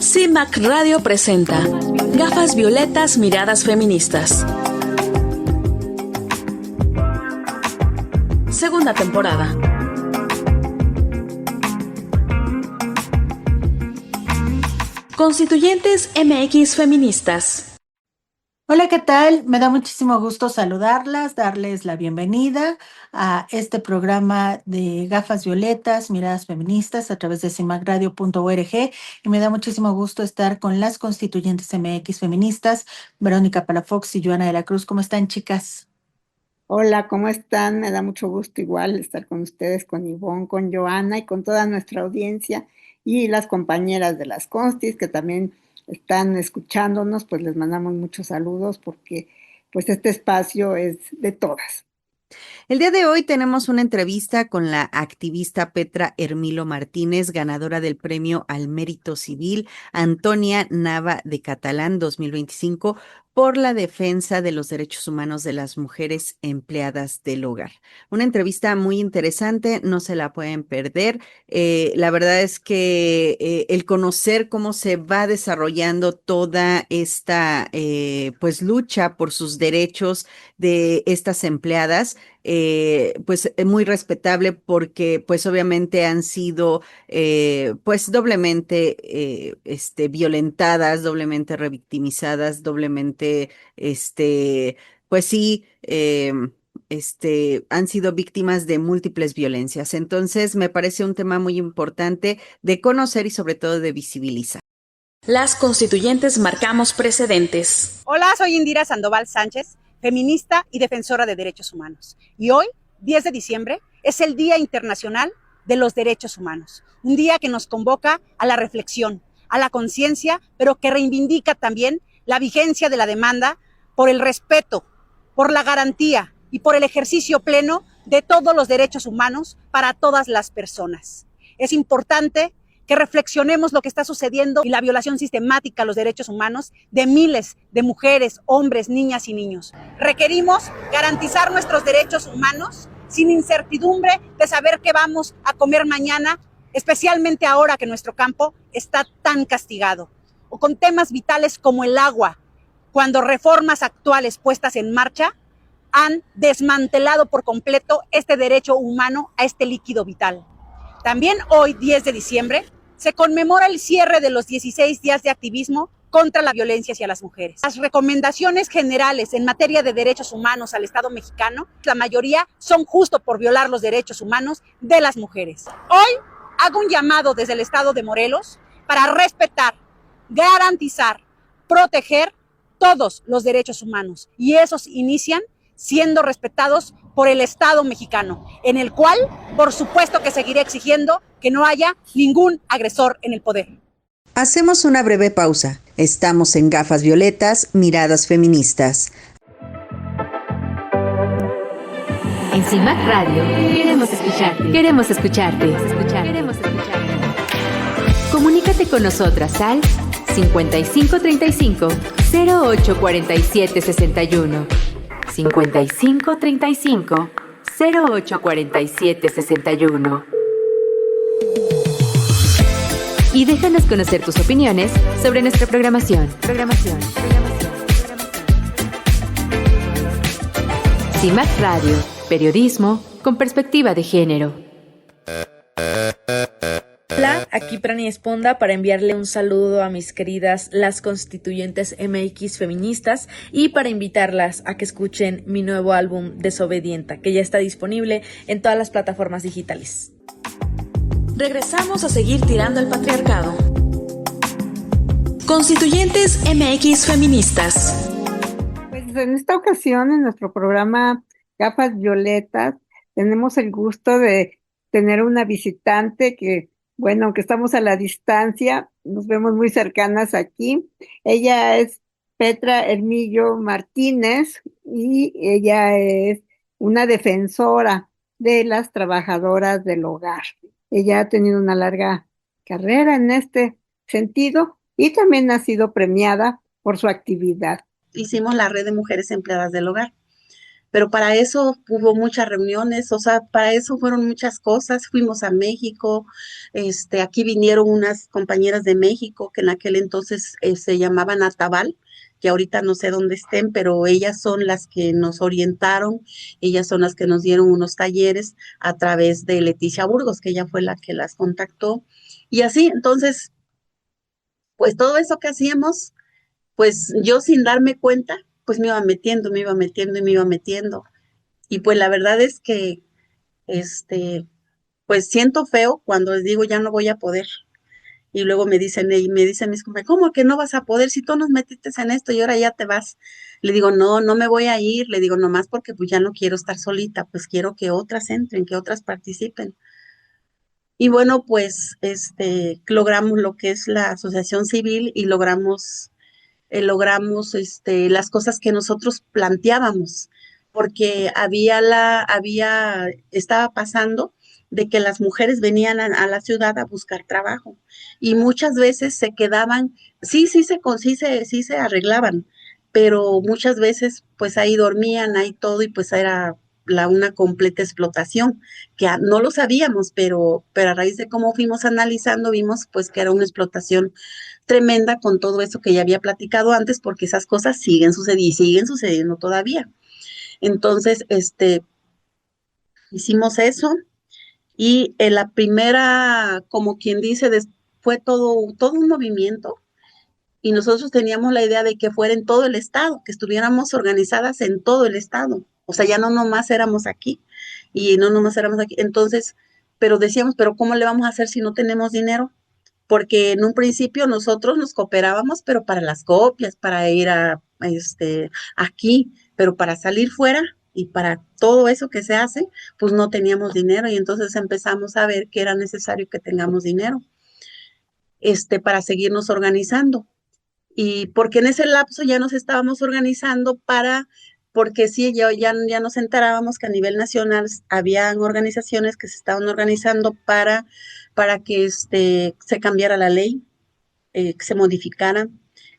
CIMAC Radio presenta Gafas Violetas, Miradas Feministas. Segunda temporada. Constituyentes MX Feministas. Hola, ¿qué tal? Me da muchísimo gusto saludarlas, darles la bienvenida a este programa de Gafas Violetas, Miradas Feministas a través de cimacradio.org, y me da muchísimo gusto estar con las Constituyentes MX Feministas, Verónica Palafox y Joana de la Cruz. ¿Cómo están, chicas? Hola, ¿cómo están? Me da mucho gusto igual estar con ustedes, con Ivonne, con Joana y con toda nuestra audiencia y las compañeras de las Constis que también están escuchándonos, pues les mandamos muchos saludos porque pues este espacio es de todas. El día de hoy tenemos una entrevista con la activista Petra Hermilo Martínez, ganadora del Premio al Mérito Civil Antonia Nava de Catalán 2025 por la defensa de los derechos humanos de las mujeres empleadas del hogar. Una entrevista muy interesante, no se la pueden perder. La verdad es que el conocer cómo se va desarrollando toda esta pues lucha por sus derechos de estas empleadas, pues muy respetable porque pues obviamente han sido pues doblemente violentadas, doblemente revictimizadas, doblemente pues sí, han sido víctimas de múltiples violencias. Entonces me parece un tema muy importante de conocer y sobre todo de visibilizar. Las constituyentes marcamos precedentes. Hola, soy Indira Sandoval Sánchez, feminista y defensora de derechos humanos. Y hoy, 10 de diciembre, es el Día Internacional de los Derechos Humanos. Un día que nos convoca a la reflexión, a la conciencia, pero que reivindica también la vigencia de la demanda por el respeto, por la garantía y por el ejercicio pleno de todos los derechos humanos para todas las personas. Es importante que reflexionemos lo que está sucediendo y la violación sistemática a los derechos humanos de miles de mujeres, hombres, niñas y niños. Requerimos garantizar nuestros derechos humanos sin incertidumbre de saber qué vamos a comer mañana, especialmente ahora que nuestro campo está tan castigado, o con temas vitales como el agua, cuando reformas actuales puestas en marcha han desmantelado por completo este derecho humano a este líquido vital. También hoy, 10 de diciembre, se conmemora el cierre de los 16 días de activismo contra la violencia hacia las mujeres. Las recomendaciones generales en materia de derechos humanos al Estado mexicano, la mayoría son justo por violar los derechos humanos de las mujeres. Hoy hago un llamado desde el Estado de Morelos para respetar, garantizar, proteger todos los derechos humanos, y esos inician siendo respetados por el Estado mexicano, en el cual, por supuesto que seguiré exigiendo que no haya ningún agresor en el poder. Hacemos una breve pausa. Estamos en Gafas Violetas, Miradas Feministas. En CIMAC Radio queremos escucharte. Queremos escucharte. Queremos escucharte. Comunícate con nosotras al 5535 0847 61. 5535 0847 61. Y déjanos conocer tus opiniones sobre nuestra programación. CIMAC Radio, periodismo con perspectiva de género. Hola, aquí Prani Esponda para enviarle un saludo a mis queridas las constituyentes MX feministas y para invitarlas a que escuchen mi nuevo álbum Desobedienta, que ya está disponible en todas las plataformas digitales. Regresamos a seguir tirando el patriarcado. Constituyentes MX Feministas. Pues en esta ocasión, en nuestro programa Gafas Violetas, tenemos el gusto de tener una visitante que, bueno, aunque estamos a la distancia, nos vemos muy cercanas aquí. Ella es Petra Hermilo Martínez y ella es una defensora de las trabajadoras del hogar. Ella ha tenido una larga carrera en este sentido y también ha sido premiada por su actividad. Hicimos la red de mujeres empleadas del hogar. pero para eso hubo muchas reuniones, o sea, para eso fueron muchas cosas. Fuimos a México, aquí vinieron unas compañeras de México que en aquel entonces se llamaban Atabal, que ahorita no sé dónde estén, pero ellas son las que nos orientaron, ellas son las que nos dieron unos talleres a través de Leticia Burgos, que ella fue la que las contactó. Y así, entonces, pues todo eso que hacíamos, pues yo sin darme cuenta, pues me iba metiendo, me iba metiendo y me iba metiendo. Y pues la verdad es que, pues siento feo cuando les digo ya no voy a poder. Y luego me dicen mis compañeros, ¿cómo que no vas a poder si tú nos metiste en esto y ahora ya te vas? Le digo, no, no me voy a ir, le digo, nomás porque pues ya no quiero estar solita, pues quiero que otras entren, que otras participen. Y bueno, pues logramos lo que es la asociación civil y logramos las cosas que nosotros planteábamos, porque estaba pasando de que las mujeres venían a la ciudad a buscar trabajo y muchas veces se quedaban, sí se arreglaban, pero muchas veces pues ahí dormían, ahí todo y pues era una completa explotación, que no lo sabíamos, pero a raíz de cómo fuimos analizando, vimos pues que era una explotación tremenda con todo eso que ya había platicado antes, porque esas cosas siguen sucediendo y siguen sucediendo todavía. Entonces, hicimos eso y en la primera, como quien dice, fue todo un movimiento y nosotros teníamos la idea de que fuera en todo el estado, que estuviéramos organizadas en todo el estado. O sea, ya no nomás éramos aquí y no nomás éramos aquí. Entonces, pero decíamos, pero ¿cómo le vamos a hacer si no tenemos dinero? Porque en un principio nosotros nos cooperábamos, pero para las copias, para ir aquí, pero para salir fuera y para todo eso que se hace, pues no teníamos dinero y entonces empezamos a ver que era necesario que tengamos dinero, para seguirnos organizando. Y porque en ese lapso ya nos estábamos organizando porque sí, ya nos enterábamos que a nivel nacional habían organizaciones que se estaban organizando para que se cambiara la ley, que se modificara.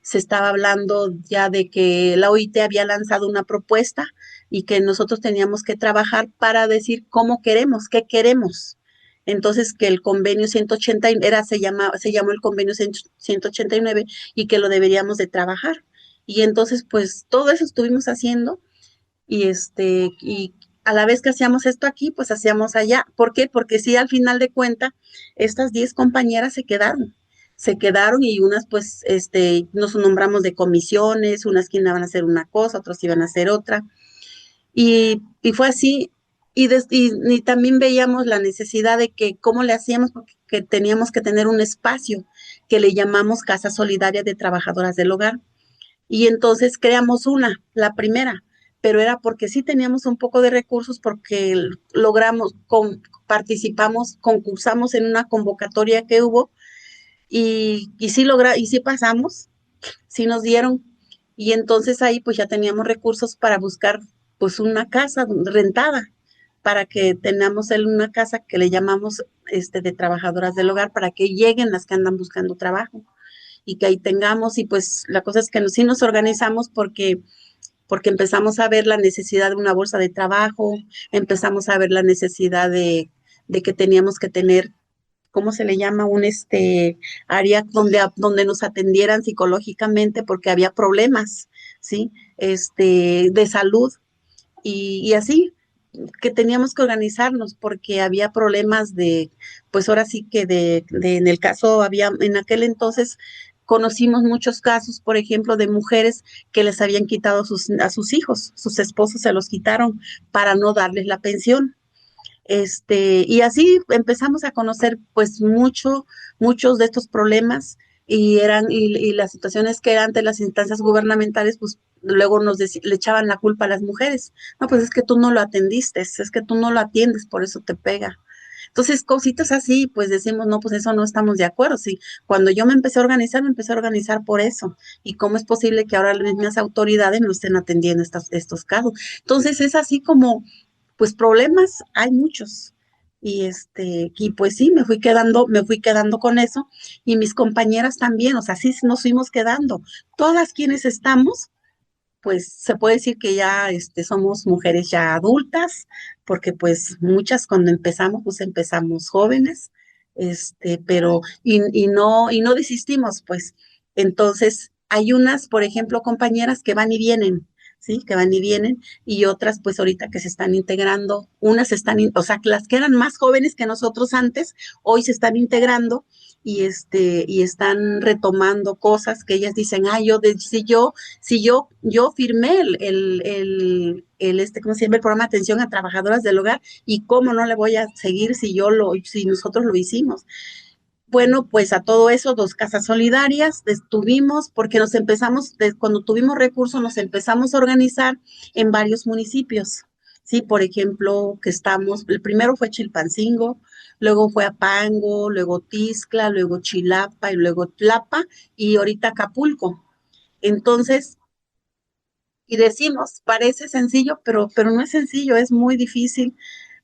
Se estaba hablando ya de que la OIT había lanzado una propuesta y que nosotros teníamos que trabajar para decir cómo queremos, qué queremos. Entonces, que el convenio 180 se llamó el convenio 189 y que lo deberíamos de trabajar. Y entonces, pues, todo eso estuvimos haciendo y a la vez que hacíamos esto aquí, pues hacíamos allá. ¿Por qué? Porque sí, al final de cuenta, estas 10 compañeras se quedaron y unas pues nos nombramos de comisiones, unas que iban a hacer una cosa, otros iban a hacer otra. Y fue así, y también veíamos la necesidad de que cómo le hacíamos, porque teníamos que tener un espacio que le llamamos Casa Solidaria de Trabajadoras del Hogar. Y entonces creamos la primera, pero era porque sí teníamos un poco de recursos, porque participamos, concursamos en una convocatoria que hubo y sí pasamos, sí nos dieron, y entonces ahí pues ya teníamos recursos para buscar pues una casa rentada, para que tengamos una casa que le llamamos de trabajadoras del hogar, para que lleguen las que andan buscando trabajo y que ahí tengamos, y pues la cosa es que sí nos organizamos porque empezamos a ver la necesidad de una bolsa de trabajo, empezamos a ver la necesidad de que teníamos que tener, ¿cómo se le llama? Un área donde nos atendieran psicológicamente porque había problemas, ¿sí? De salud y así, que teníamos que organizarnos porque había problemas pues ahora sí que en el caso en aquel entonces conocimos muchos casos, por ejemplo, de mujeres que les habían quitado a sus hijos, sus esposos se los quitaron para no darles la pensión. Y así empezamos a conocer pues muchos de estos problemas y las situaciones que eran ante las instancias gubernamentales, pues luego le echaban la culpa a las mujeres. No, pues es que tú no lo atendiste, es que tú no lo atiendes, por eso te pega. Entonces, cositas así, pues decimos, no, pues eso no estamos de acuerdo. Sí, cuando yo me empecé a organizar por eso. ¿Y cómo es posible que ahora las mismas autoridades no estén atendiendo estos casos? Entonces, es así como pues problemas hay muchos. Y pues sí, me fui quedando con eso, y mis compañeras también, o sea, sí nos fuimos quedando. Todas quienes estamos, pues se puede decir que ya somos mujeres ya adultas, porque pues muchas cuando empezamos, pues empezamos jóvenes, pero y no desistimos, pues. Entonces, hay unas, por ejemplo, compañeras que van y vienen, ¿sí? Que van y vienen, y otras, pues ahorita que se están integrando, unas están, o sea, las que eran más jóvenes que nosotros antes, hoy se están integrando y están retomando cosas que ellas dicen, si yo firmé ¿cómo se llama? El programa de atención a trabajadoras del hogar, y cómo no le voy a seguir si nosotros lo hicimos. Bueno, pues a todo eso, 2 casas solidarias estuvimos, porque cuando tuvimos recursos, nos empezamos a organizar en varios municipios. Sí, por ejemplo, el primero fue Chilpancingo, luego fue Apango, luego Tizcla, luego Chilapa y luego Tlapa y ahorita Acapulco. Entonces, y decimos, parece sencillo, pero no es sencillo, es muy difícil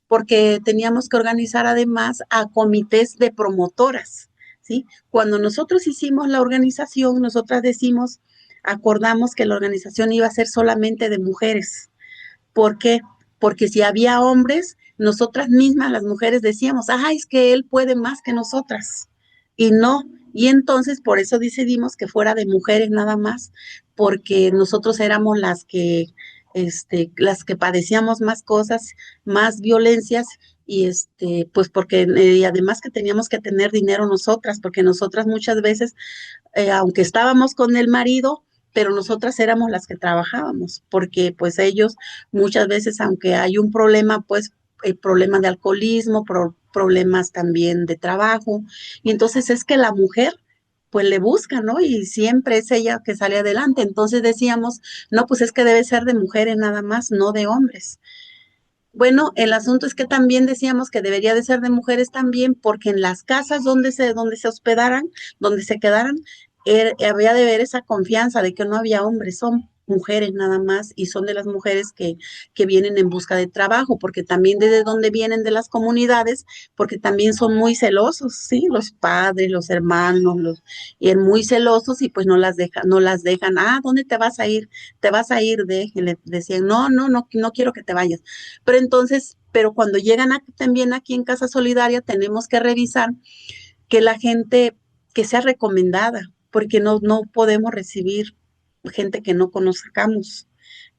porque teníamos que organizar además a comités de promotoras, ¿sí? Cuando nosotros hicimos la organización, acordamos que la organización iba a ser solamente de mujeres. ¿Por qué? Porque si había hombres, nosotras mismas, las mujeres, decíamos, es que él puede más que nosotras. Y no, y entonces por eso decidimos que fuera de mujeres nada más, porque nosotros éramos las que padecíamos más cosas, más violencias, pues porque, y además que teníamos que tener dinero nosotras, porque nosotras muchas veces, aunque estábamos con el marido, pero nosotras éramos las que trabajábamos, porque pues ellos muchas veces, aunque hay un problema, pues el problema de alcoholismo, problemas también de trabajo, y entonces es que la mujer pues le busca, ¿no? Y siempre es ella que sale adelante. Entonces decíamos, no, pues es que debe ser de mujeres nada más, no de hombres. Bueno, el asunto es que también decíamos que debería de ser de mujeres también, porque en las casas donde se hospedaran, donde se quedaran, había de ver esa confianza de que no había hombres, son mujeres nada más, y son de las mujeres que vienen en busca de trabajo, porque también desde donde vienen de las comunidades, porque también son muy celosos, ¿sí? Los padres, los hermanos, y eran muy celosos y pues no las dejan, ¿dónde te vas a ir? Te vas a ir y le decían, no, no, no, no quiero que te vayas. Pero cuando llegan también aquí en Casa Solidaria, tenemos que revisar que la gente que sea recomendada, porque no podemos recibir gente que no conozcamos,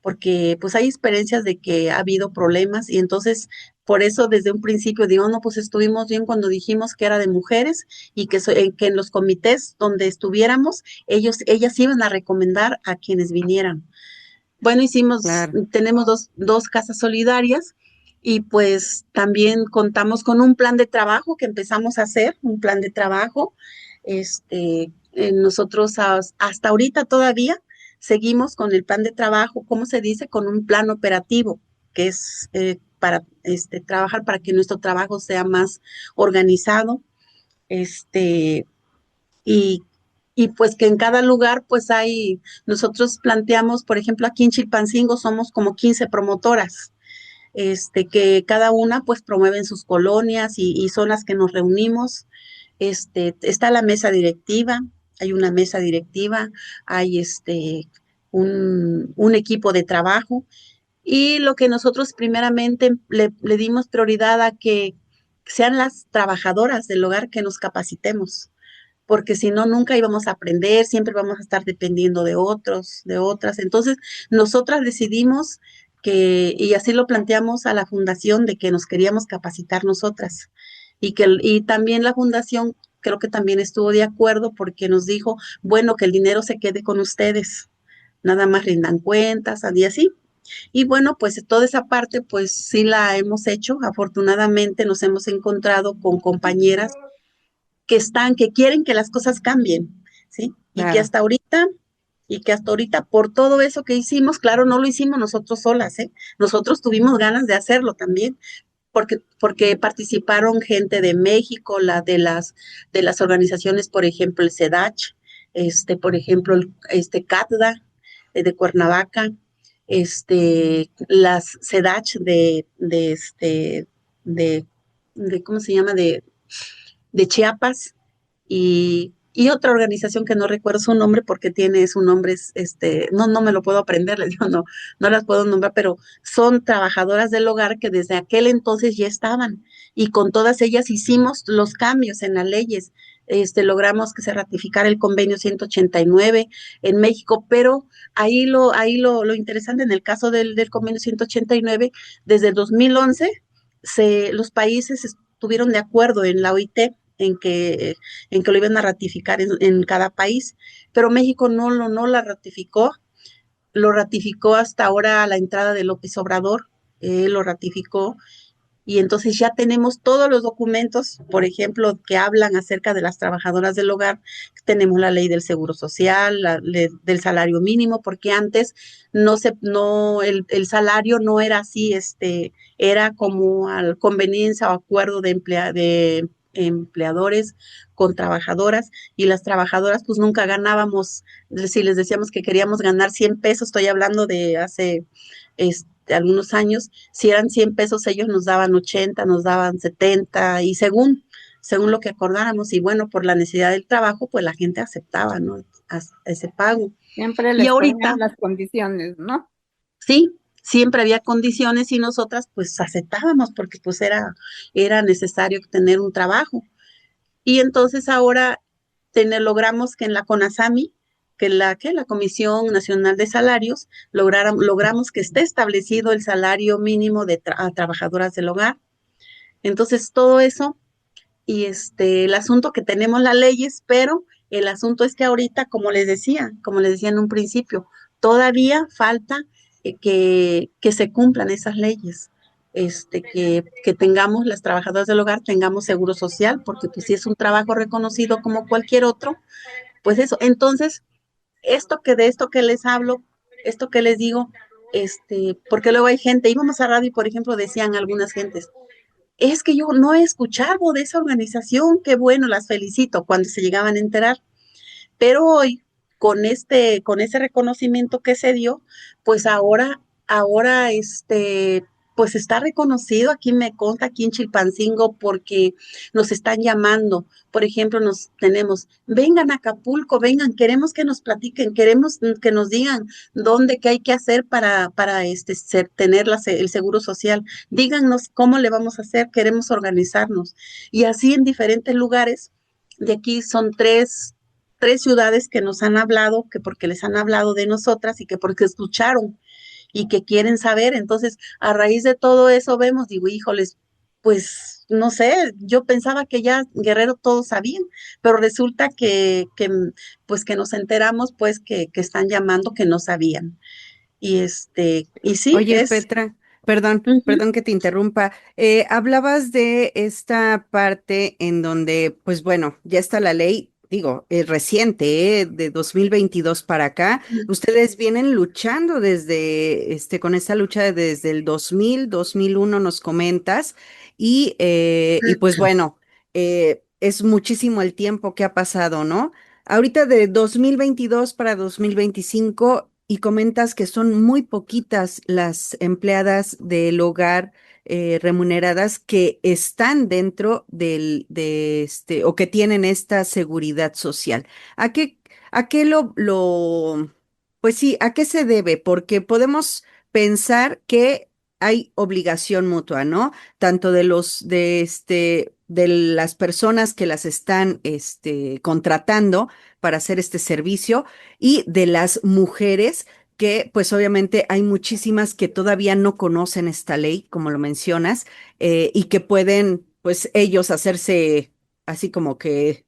porque pues hay experiencias de que ha habido problemas y entonces por eso desde un principio digo, no, pues estuvimos bien cuando dijimos que era de mujeres y que en los comités donde estuviéramos, ellas iban a recomendar a quienes vinieran. Bueno, Claro. tenemos dos casas solidarias y pues también contamos con un plan de trabajo que empezamos a hacer, un plan de trabajo. Nosotros hasta ahorita todavía seguimos con el plan de trabajo, ¿cómo se dice? Con un plan operativo, que es para trabajar para que nuestro trabajo sea más organizado. Este, y, y pues que en cada lugar pues nosotros planteamos, por ejemplo, aquí en Chilpancingo somos como 15 promotoras, que cada una pues promueve en sus colonias y son las que nos reunimos. Está la mesa directiva, hay una mesa directiva, hay un equipo de trabajo y lo que nosotros primeramente le dimos prioridad a que sean las trabajadoras del hogar que nos capacitemos, porque si no, nunca íbamos a aprender, siempre vamos a estar dependiendo de otros, de otras. Entonces, nosotras decidimos y así lo planteamos a la fundación, de que nos queríamos capacitar nosotras. Y también la fundación creo que también estuvo de acuerdo porque nos dijo, bueno, que el dinero se quede con ustedes, nada más rindan cuentas, y así. Y bueno, pues toda esa parte, pues sí la hemos hecho. Afortunadamente nos hemos encontrado con compañeras que quieren que las cosas cambien, ¿sí? Claro. Y que hasta ahorita, por todo eso que hicimos, claro, no lo hicimos nosotros solas, ¿eh? Nosotros tuvimos ganas de hacerlo también, porque participaron gente de México, de las organizaciones, por ejemplo, el SEDACH, por ejemplo, CATDA, de Cuernavaca, las SEDACH ¿cómo se llama? De Chiapas, y y otra organización que no recuerdo su nombre porque tiene su nombre, no me lo puedo aprender, les digo, no las puedo nombrar, pero son trabajadoras del hogar que desde aquel entonces ya estaban y con todas ellas hicimos los cambios en las leyes. Logramos que se ratificara el convenio 189 en México, pero lo interesante en el caso del convenio 189, desde el 2011 los países estuvieron de acuerdo en la OIT en que lo iban a ratificar en cada país, pero México no la ratificó, lo ratificó hasta ahora a la entrada de López Obrador, lo ratificó y entonces ya tenemos todos los documentos, por ejemplo, que hablan acerca de las trabajadoras del hogar. Tenemos la ley del seguro social, la ley del salario mínimo, porque antes el salario no era así, era como a conveniencia o acuerdo de empleadores con trabajadoras, y las trabajadoras pues nunca ganábamos. Si les decíamos que queríamos ganar 100 pesos, estoy hablando de hace algunos años, si eran 100 pesos, ellos nos daban 80, nos daban 70, y según lo que acordáramos, y bueno, por la necesidad del trabajo, pues la gente aceptaba, ¿no? Ese pago. Siempre Y les ahorita, ponían las condiciones, ¿no? sí, siempre había condiciones y nosotras pues aceptábamos porque pues era necesario tener un trabajo. Y entonces ahora logramos que en la CONASAMI, que la Comisión Nacional de Salarios, logramos que esté establecido el salario mínimo a trabajadoras del hogar. Entonces, todo eso, y el asunto que tenemos las leyes, pero el asunto es que ahorita, como les decía en un principio, todavía falta que se cumplan esas leyes. Que tengamos, las trabajadoras del hogar, tengamos seguro social, porque pues si es un trabajo reconocido como cualquier otro, pues eso. Entonces, de esto que les hablo, esto que les digo, porque luego hay gente, íbamos a radio y por ejemplo decían algunas gentes, es que yo no he escuchado de esa organización, qué bueno, las felicito cuando se llegaban a enterar. Pero hoy, con ese reconocimiento que se dio, pues ahora, pues está reconocido, aquí me consta, aquí en Chilpancingo, porque nos están llamando. Por ejemplo, vengan a Acapulco, vengan, queremos que nos platiquen, queremos que nos digan qué hay que hacer para tener el seguro social. Díganos cómo le vamos a hacer, queremos organizarnos. Y así en diferentes lugares. De aquí son tres ciudades que nos han hablado, que porque les han hablado de nosotras y que porque escucharon y que quieren saber. Entonces, a raíz de todo eso vemos, digo, híjoles, pues no sé, yo pensaba que ya Guerrero todos sabían, pero resulta pues que nos enteramos pues que están llamando que no sabían. Y sí, Oye, Petra, perdón, ujú. perdón que te interrumpa. Hablabas de esta parte en donde, pues bueno, ya está la ley, digo, reciente, de 2022 para acá. Ustedes vienen luchando con esta lucha desde el 2001 nos comentas, y pues bueno, es muchísimo el tiempo que ha pasado, ¿no? Ahorita de 2022 para 2025 y comentas que son muy poquitas las empleadas del hogar remuneradas que están dentro o que tienen esta seguridad social. ¿A qué, a qué pues sí, a qué se debe? Porque podemos pensar que hay obligación mutua, ¿no? Tanto de las personas que las están, contratando para hacer este servicio y de las mujeres que pues obviamente hay muchísimas que todavía no conocen esta ley, como lo mencionas, y que pueden pues ellos hacerse así como que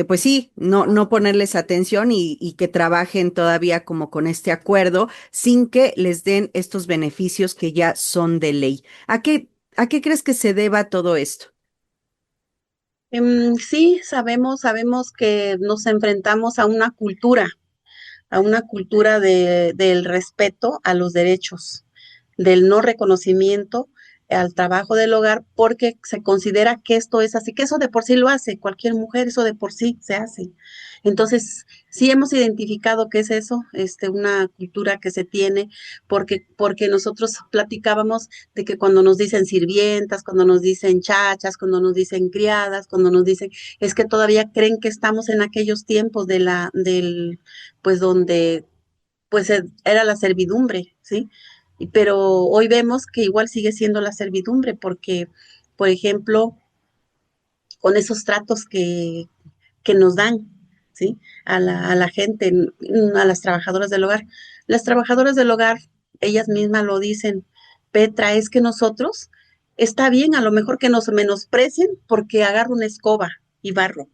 pues sí, no ponerles atención y que trabajen todavía como con este acuerdo sin que les den estos beneficios que ya son de ley. ¿A qué crees que se deba todo esto? Sí, sabemos que nos enfrentamos a una cultura del respeto a los derechos, del no reconocimiento, al trabajo del hogar porque se considera que esto es así, que eso de por sí lo hace cualquier mujer, eso de por sí se hace. Entonces, sí hemos identificado que es eso, una cultura que se tiene, porque nosotros platicábamos de que cuando nos dicen sirvientas, cuando nos dicen chachas, cuando nos dicen criadas, cuando nos dicen, es que todavía creen que estamos en aquellos tiempos pues donde, pues era la servidumbre, ¿sí? Pero hoy vemos que igual sigue siendo la servidumbre, porque, por ejemplo, con esos tratos que nos dan, ¿sí? A la gente, a las trabajadoras del hogar. Las trabajadoras del hogar, ellas mismas lo dicen, Petra, es que nosotros, está bien a lo mejor que nos menosprecien porque agarro una escoba y barro,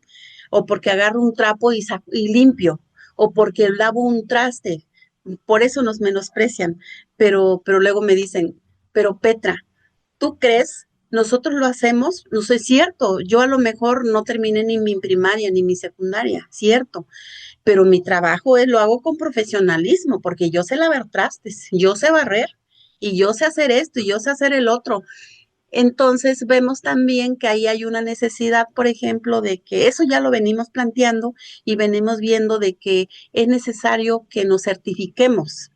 o porque agarro un trapo y limpio, o porque lavo un traste, por eso nos menosprecian, pero luego me dicen, pero Petra, ¿tú crees? Nosotros lo hacemos, no sé, cierto, yo a lo mejor no terminé ni mi primaria ni mi secundaria, cierto, pero mi trabajo lo hago con profesionalismo, porque yo sé lavar trastes, yo sé barrer, y yo sé hacer esto, y yo sé hacer el otro. Entonces vemos también que ahí hay una necesidad, por ejemplo, de que eso ya lo venimos planteando y venimos viendo de que es necesario que nos certifiquemos,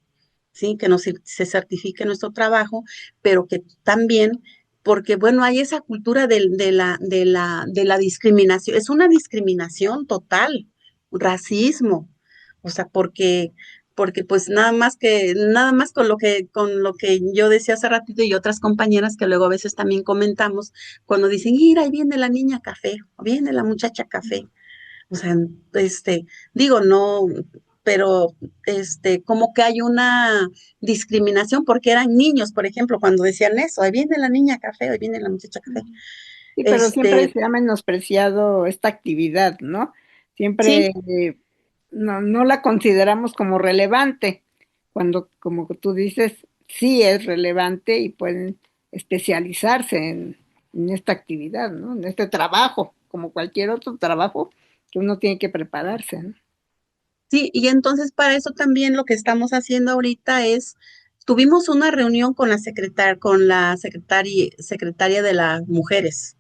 ¿sí? Que se certifique nuestro trabajo, pero que también, porque bueno, hay esa cultura de la discriminación, es una discriminación total, racismo, o sea, porque pues nada más con lo que yo decía hace ratito y otras compañeras que luego a veces también comentamos, cuando dicen, mira, ahí viene la niña café, o viene la muchacha café, o sea, digo, no, pero como que hay una discriminación porque eran niños, por ejemplo, cuando decían eso, ahí viene la niña café, ahí viene la muchacha café. Sí, pero siempre se ha menospreciado esta actividad, ¿no? Siempre Sí, no la consideramos como relevante, cuando, como tú dices, sí es relevante y pueden especializarse en esta actividad, ¿no? En este trabajo, como cualquier otro trabajo que uno tiene que prepararse, ¿no? sí, y entonces para eso también lo que estamos haciendo ahorita tuvimos una reunión con la secretaria de las mujeres,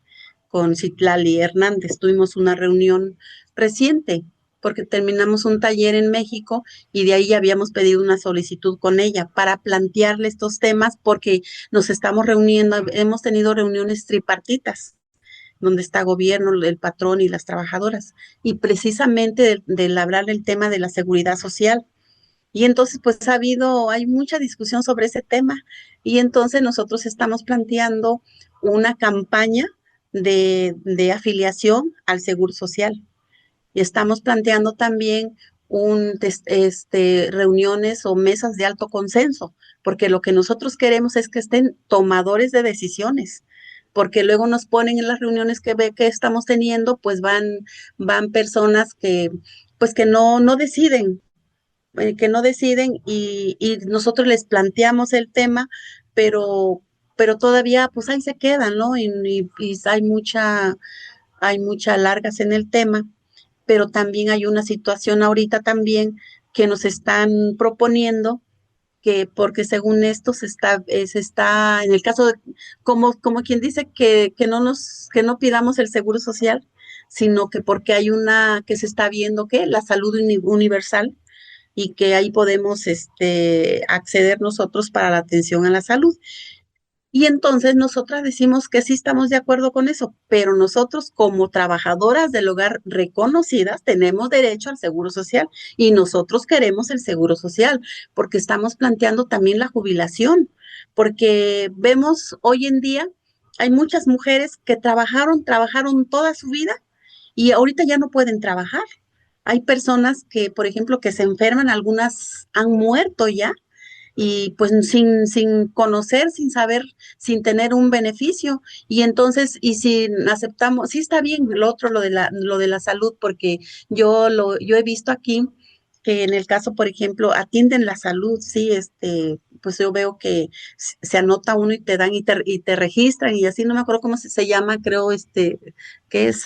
con Citlali Hernández, tuvimos una reunión reciente, porque terminamos un taller en México y de ahí ya habíamos pedido una solicitud con ella para plantearle estos temas, porque nos estamos reuniendo, hemos tenido reuniones tripartitas donde está gobierno, el patrón y las trabajadoras, y precisamente del hablar el tema de la seguridad social. Y entonces, pues hay mucha discusión sobre ese tema, y entonces nosotros estamos planteando una campaña de afiliación al Seguro Social. Y estamos planteando también reuniones o mesas de alto consenso, porque lo que nosotros queremos es que estén tomadores de decisiones, porque luego nos ponen en las reuniones que estamos teniendo, pues van personas pues que no deciden, y nosotros les planteamos el tema, pero todavía pues ahí se quedan, ¿no? Y hay mucha largas en el tema, pero también hay una situación ahorita también que nos están proponiendo, que porque según esto se está en el caso de, como quien dice que no pidamos el seguro social, sino que porque hay que se está viendo que la salud universal, y que ahí podemos acceder nosotros para la atención a la salud. Y entonces nosotras decimos que sí estamos de acuerdo con eso, pero nosotros como trabajadoras del hogar reconocidas tenemos derecho al seguro social, y nosotros queremos el seguro social porque estamos planteando también la jubilación, porque vemos hoy en día hay muchas mujeres que trabajaron toda su vida y ahorita ya no pueden trabajar. Hay personas que, por ejemplo, que se enferman, algunas han muerto ya, y pues sin conocer, sin saber, sin tener un beneficio. Y entonces, y si aceptamos, sí está bien lo otro, lo de la salud, porque yo he visto aquí que en el caso, por ejemplo, atienden la salud, sí, pues yo veo que se anota uno y te dan y te registran, y así no me acuerdo cómo se llama, creo, que es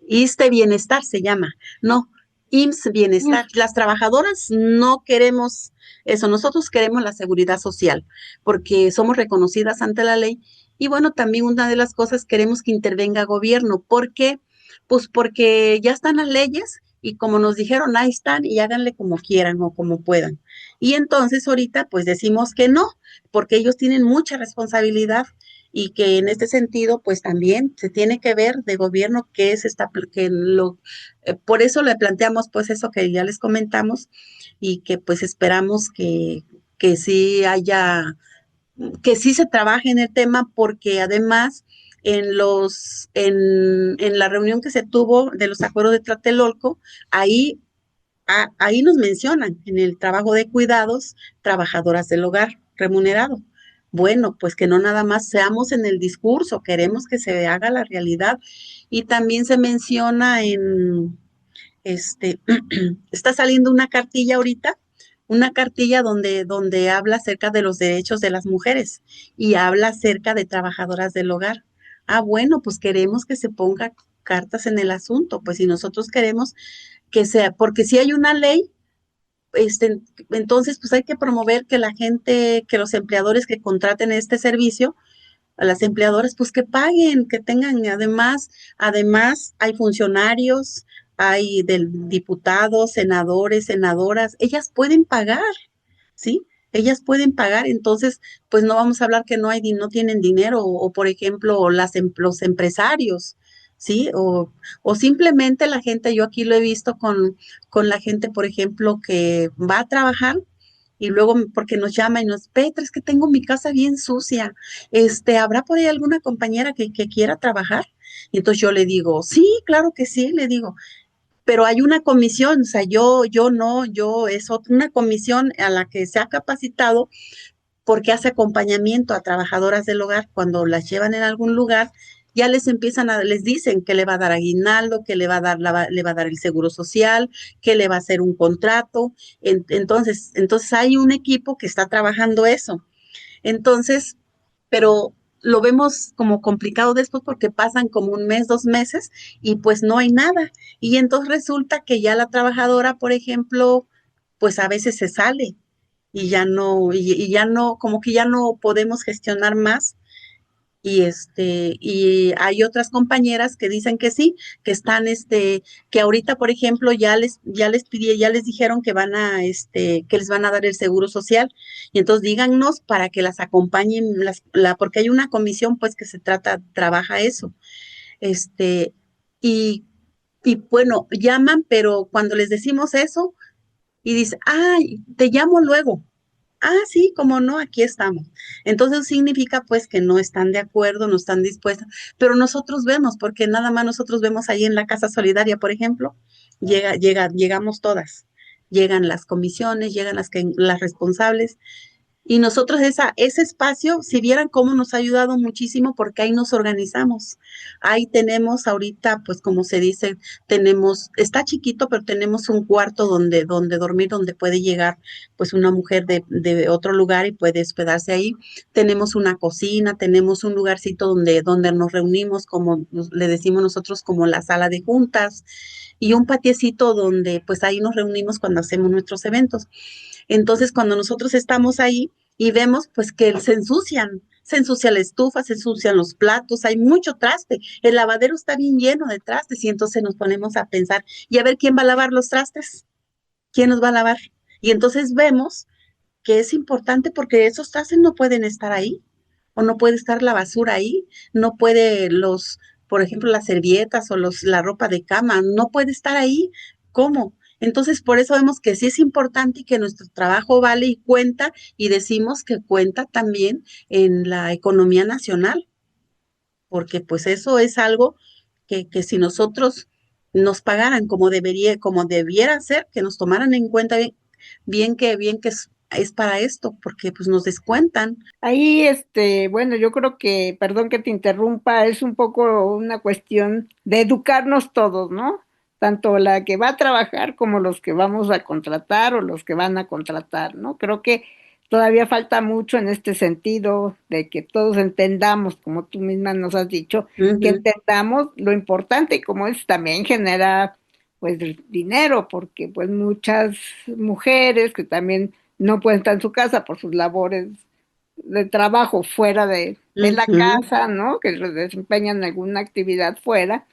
ISSSTE Bienestar se llama, no, IMSS Bienestar. Las trabajadoras no queremos eso, nosotros queremos la seguridad social, porque somos reconocidas ante la ley, Y bueno, también una de las cosas queremos que intervenga gobierno. ¿Por qué? Pues porque ya están las leyes y como nos dijeron, ahí están y háganle como quieran o como puedan. Y entonces ahorita pues decimos que no, porque ellos tienen mucha responsabilidad y que en este sentido pues también se tiene que ver de gobierno qué es por eso le planteamos pues eso que ya les comentamos y que pues esperamos que sí haya que sí se trabaje en el tema porque además en la reunión que se tuvo de los acuerdos de Tlatelolco, ahí, ahí nos mencionan en el trabajo de cuidados, trabajadoras del hogar remunerado. Bueno, pues que no nada más seamos en el discurso, queremos que se haga la realidad. Y también se menciona este, está saliendo una cartilla ahorita, una cartilla donde habla acerca de los derechos de las mujeres y habla acerca de trabajadoras del hogar. Ah, bueno, pues queremos que se ponga cartas en el asunto, pues si nosotros queremos que sea, porque si hay una ley, entonces pues hay que promover que la gente, que los empleadores que contraten este servicio, a las empleadoras, pues que paguen, que tengan, además hay funcionarios, hay diputados, senadores, senadoras, ellas pueden pagar, ¿sí? Ellas pueden pagar, entonces, pues no vamos a hablar que no tienen dinero, o por ejemplo, los empresarios, ¿sí? O simplemente la gente, yo aquí lo he visto con la gente, por ejemplo, que va a trabajar y luego porque nos llama y Petra, es que tengo mi casa bien sucia, ¿habrá por ahí alguna compañera que quiera trabajar? Y entonces yo le digo, sí, claro que sí, le digo, pero hay una comisión, o sea, yo no, es una comisión a la que se ha capacitado porque hace acompañamiento a trabajadoras del hogar cuando las llevan en algún lugar, ya les dicen que le va a dar aguinaldo, que le va a dar, le va a dar el seguro social, que le va a hacer un contrato. Entonces hay un equipo que está trabajando eso. Entonces, pero lo vemos como complicado después porque pasan como un mes, 2 meses y pues no hay nada. Y entonces resulta que ya la trabajadora, por ejemplo, pues a veces se sale y ya no, como que ya no podemos gestionar más. Y hay otras compañeras que dicen que sí, que están, que ahorita, por ejemplo, ya les dijeron que que les van a dar el seguro social. Y entonces díganos para que las acompañen, porque hay una comisión, pues, que trabaja eso. Este, y, y bueno, llaman, pero cuando les decimos eso, y dice, ay, te llamo luego. Ah, sí, como no, aquí estamos. Entonces significa pues que no están de acuerdo, no están dispuestas, pero nosotros vemos, porque nada más nosotros vemos ahí en la Casa Solidaria, por ejemplo, llegamos todas, llegan las comisiones, llegan las responsables, y nosotros ese espacio, si vieran cómo nos ha ayudado muchísimo, porque ahí nos organizamos. Ahí tenemos ahorita, pues como se dice, está chiquito, pero tenemos un cuarto donde dormir, donde puede llegar pues una mujer de otro lugar y puede hospedarse ahí. Tenemos una cocina, tenemos un lugarcito donde nos reunimos, como le decimos nosotros, como la sala de juntas, y un patiecito donde pues ahí nos reunimos cuando hacemos nuestros eventos. Entonces, cuando nosotros estamos ahí y vemos pues que se ensucia la estufa, se ensucian los platos, hay mucho traste, el lavadero está bien lleno de trastes y entonces nos ponemos a pensar, y a ver quién va a lavar los trastes, quién los va a lavar. Y entonces vemos que es importante porque esos trastes no pueden estar ahí, o no puede estar la basura ahí, no puede por ejemplo, las servietas o la ropa de cama, no puede estar ahí. ¿Cómo? Entonces, por eso vemos que sí es importante y que nuestro trabajo vale y cuenta, y decimos que cuenta también en la economía nacional, porque pues eso es algo que si nosotros nos pagaran como debiera ser, que nos tomaran en cuenta bien que es para esto, porque pues nos descuentan. Ahí, bueno, yo creo que, perdón que te interrumpa, es un poco una cuestión de educarnos todos, ¿no? Tanto la que va a trabajar como los que vamos a contratar o los que van a contratar, ¿no? Creo que todavía falta mucho en este sentido de que todos entendamos, como tú misma nos has dicho, que Ujú. entendamos lo importante y como es también genera, pues, dinero, porque pues muchas mujeres que también no pueden estar en su casa por sus labores de trabajo fuera de la Ujú. casa, ¿no? Que desempeñan alguna actividad fuera,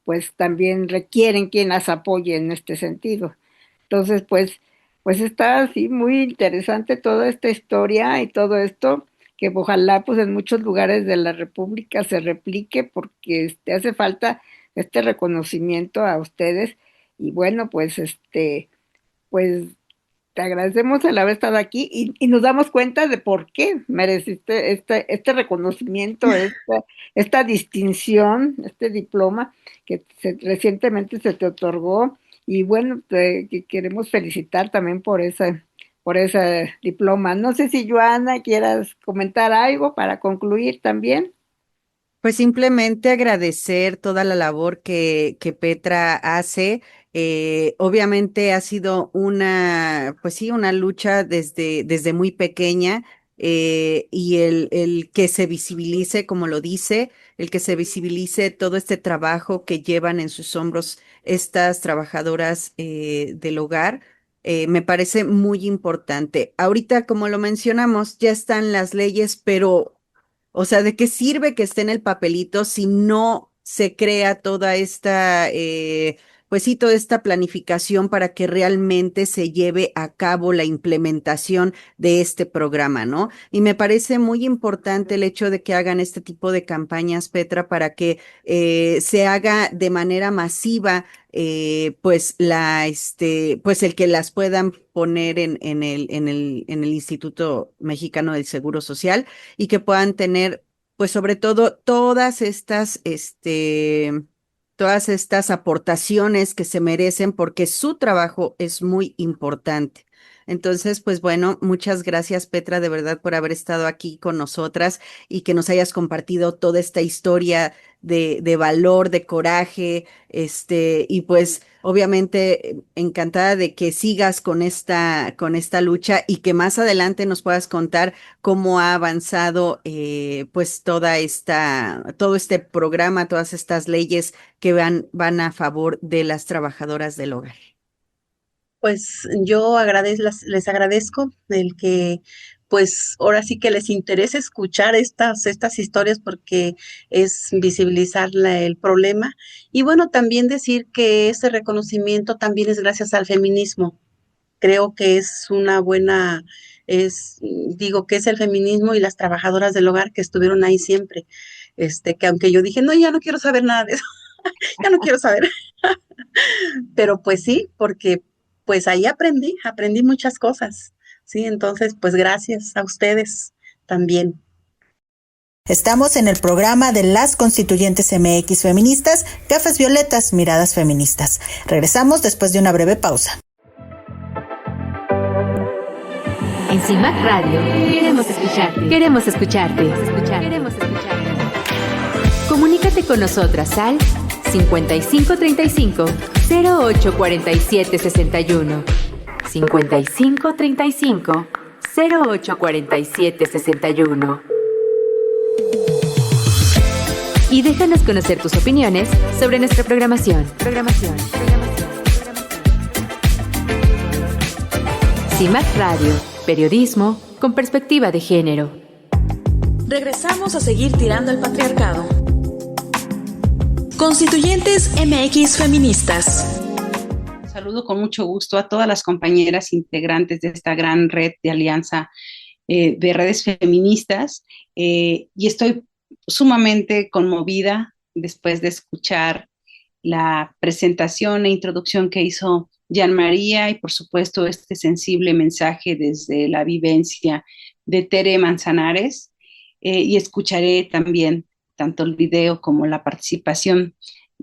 pues también requieren quien las apoye en este sentido. Entonces, pues está así muy interesante toda esta historia y todo esto, que ojalá pues en muchos lugares de la República se replique porque hace falta este reconocimiento a ustedes. Y bueno, pues te agradecemos el haber estado aquí y nos damos cuenta de por qué mereciste este reconocimiento, esta distinción, este diploma que recientemente se te otorgó. Y bueno, queremos felicitar también por ese diploma. No sé si Joana quieras comentar algo para concluir también. Pues simplemente agradecer toda la labor que Petra hace. Obviamente ha sido pues sí, una lucha desde muy pequeña, y el que se visibilice, como lo dice, el que se visibilice todo este trabajo que llevan en sus hombros estas trabajadoras del hogar. Me parece muy importante. Ahorita, como lo mencionamos, ya están las leyes, pero o sea, ¿de qué sirve que esté en el papelito si no se crea toda esta, pues sí, toda esta planificación para que realmente se lleve a cabo la implementación de este programa, ¿no? Y me parece muy importante el hecho de que hagan este tipo de campañas, Petra, para que se haga de manera masiva, pues pues el que las puedan poner en el Instituto Mexicano del Seguro Social, y que puedan tener, pues sobre todo, todas estas aportaciones que se merecen, porque su trabajo es muy importante. Entonces, pues bueno, muchas gracias, Petra, de verdad, por haber estado aquí con nosotras y que nos hayas compartido toda esta historia de valor, de coraje, y pues obviamente encantada de que sigas con esta lucha y que más adelante nos puedas contar cómo ha avanzado, pues todo este programa, todas estas leyes que van a favor de las trabajadoras del hogar. Pues yo les agradezco el que, pues ahora sí que les interese escuchar estas historias porque es visibilizar el problema. Y bueno, también decir que este reconocimiento también es gracias al feminismo. Creo que es una buena, digo que es el feminismo y las trabajadoras del hogar que estuvieron ahí siempre. Que aunque yo dije, no, ya no quiero saber nada de eso, ya no quiero saber. Pero pues sí, porque pues ahí aprendí muchas cosas, ¿sí? Entonces, pues gracias a ustedes también. Estamos en el programa de las constituyentes MX feministas, Gafas Violetas, Miradas Feministas. Regresamos después de una breve pausa. En CIMAC Radio queremos escucharte. Queremos escucharte. Queremos escucharte. Comunícate con nosotras al 5535 0847 61. 5535 0847 61. Y déjanos conocer tus opiniones sobre nuestra programación. CIMAC Radio, periodismo con perspectiva de género. Regresamos a seguir tirando el patriarcado. Constituyentes MX feministas. Saludo con mucho gusto a todas las compañeras integrantes de esta gran red de alianza de redes feministas, y estoy sumamente conmovida después de escuchar la presentación e introducción que hizo Jean María y por supuesto este sensible mensaje desde la vivencia de Tere Manzanares, y escucharé también tanto el video como la participación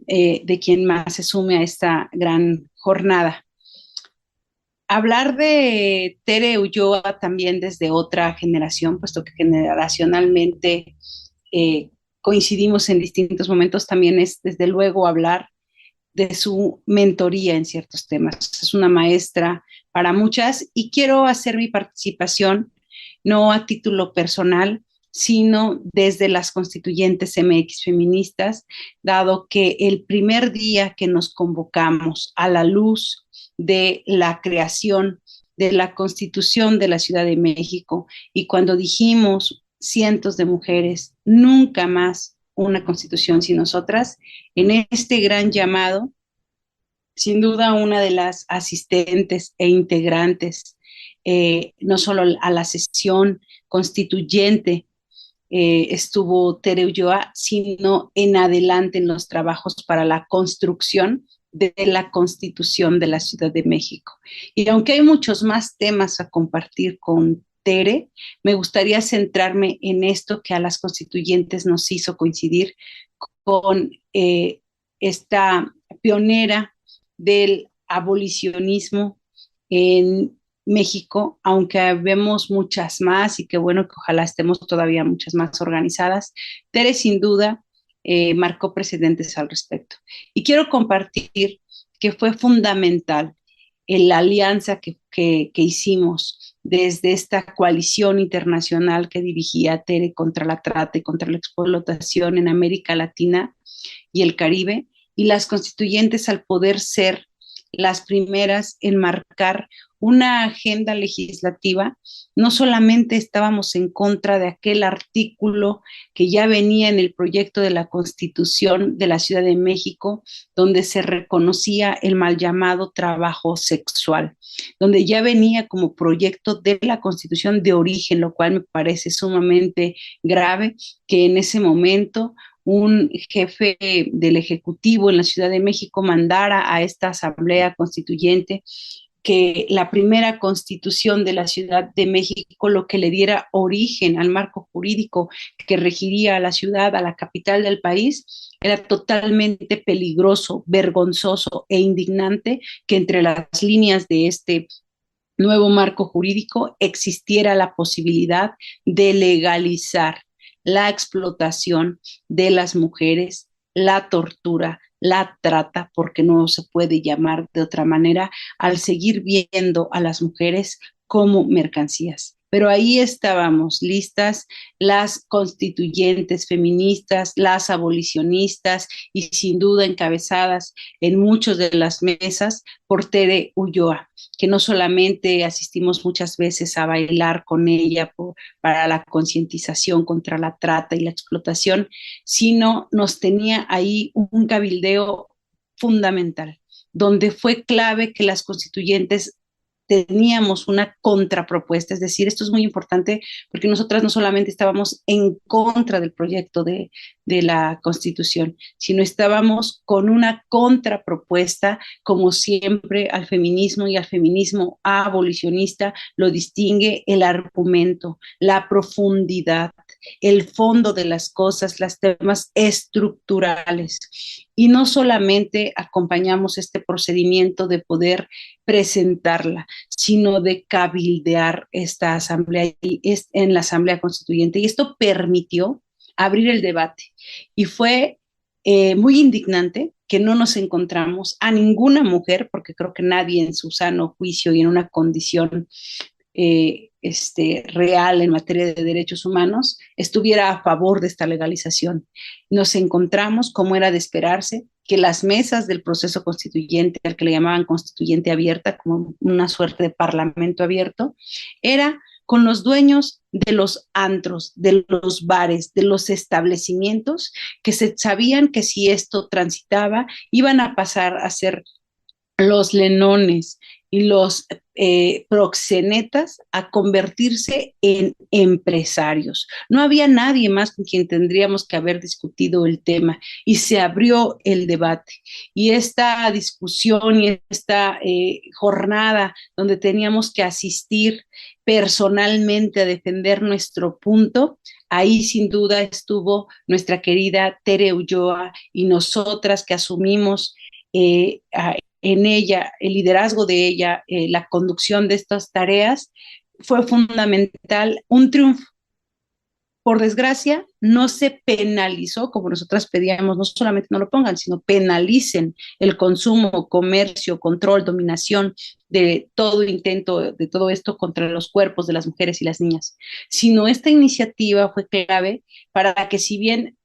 de quien más se sume a esta gran jornada. Hablar de Tere Ulloa también desde otra generación, puesto que generacionalmente coincidimos en distintos momentos, también es desde luego hablar de su mentoría en ciertos temas. Es una maestra para muchas y quiero hacer mi participación no a título personal, sino desde las constituyentes MX feministas, dado que el primer día que nos convocamos a la luz de la creación de la Constitución de la Ciudad de México y cuando dijimos cientos de mujeres, nunca más una Constitución sin nosotras, en este gran llamado, sin duda una de las asistentes e integrantes, no solo a la sesión constituyente, estuvo Tere Ulloa, sino en adelante en los trabajos para la construcción de la Constitución de la Ciudad de México. Y aunque hay muchos más temas a compartir con Tere, me gustaría centrarme en esto que a las constituyentes nos hizo coincidir con esta pionera del abolicionismo en México, aunque vemos muchas más y qué bueno que ojalá estemos todavía muchas más organizadas. Tere sin duda marcó precedentes al respecto. Y quiero compartir que fue fundamental en la alianza que hicimos desde esta coalición internacional que dirigía Tere contra la trata y contra la explotación en América Latina y el Caribe, y las constituyentes al poder ser las primeras en marcar una agenda legislativa. No solamente estábamos en contra de aquel artículo que ya venía en el proyecto de la Constitución de la Ciudad de México, donde se reconocía el mal llamado trabajo sexual, donde ya venía como proyecto de la Constitución de origen, lo cual me parece sumamente grave que en ese momento un jefe del Ejecutivo en la Ciudad de México mandara a esta Asamblea Constituyente que la primera Constitución de la Ciudad de México, lo que le diera origen al marco jurídico que regiría a la ciudad, a la capital del país, era totalmente peligroso, vergonzoso e indignante que entre las líneas de este nuevo marco jurídico existiera la posibilidad de legalizar la explotación de las mujeres, la tortura, la trata, porque no se puede llamar de otra manera, al seguir viendo a las mujeres como mercancías. Pero ahí estábamos listas las constituyentes feministas, las abolicionistas y sin duda encabezadas en muchas de las mesas por Tere Ulloa, que no solamente asistimos muchas veces a bailar con ella para la concientización contra la trata y la explotación, sino nos tenía ahí un cabildeo fundamental, donde fue clave que las constituyentes teníamos una contrapropuesta, es decir, esto es muy importante porque nosotras no solamente estábamos en contra del proyecto de la Constitución, sino estábamos con una contrapropuesta, como siempre al feminismo y al feminismo abolicionista lo distingue el argumento, la profundidad, el fondo de las cosas, los temas estructurales. Y no solamente acompañamos este procedimiento de poder presentarla, sino de cabildear esta asamblea en la Asamblea Constituyente. Y esto permitió abrir el debate. Y fue muy indignante que no nos encontramos a ninguna mujer, porque creo que nadie en su sano juicio y en una condición real en materia de derechos humanos estuviera a favor de esta legalización. Nos encontramos, como era de esperarse, que las mesas del proceso constituyente, al que le llamaban constituyente abierta, como una suerte de parlamento abierto, era con los dueños de los antros, de los bares, de los establecimientos, que se sabían que si esto transitaba, iban a pasar a ser los lenones y los proxenetas a convertirse en empresarios. No había nadie más con quien tendríamos que haber discutido el tema y se abrió el debate. Y esta discusión y esta jornada donde teníamos que asistir personalmente a defender nuestro punto, ahí sin duda estuvo nuestra querida Tere Ulloa y nosotras que asumimos en ella, el liderazgo de ella, la conducción de estas tareas, fue fundamental, un triunfo. Por desgracia, no se penalizó como nosotras pedíamos, no solamente no lo pongan, sino penalicen el consumo, comercio, control, dominación de todo intento, de todo esto contra los cuerpos de las mujeres y las niñas, sino esta iniciativa fue clave para que si bien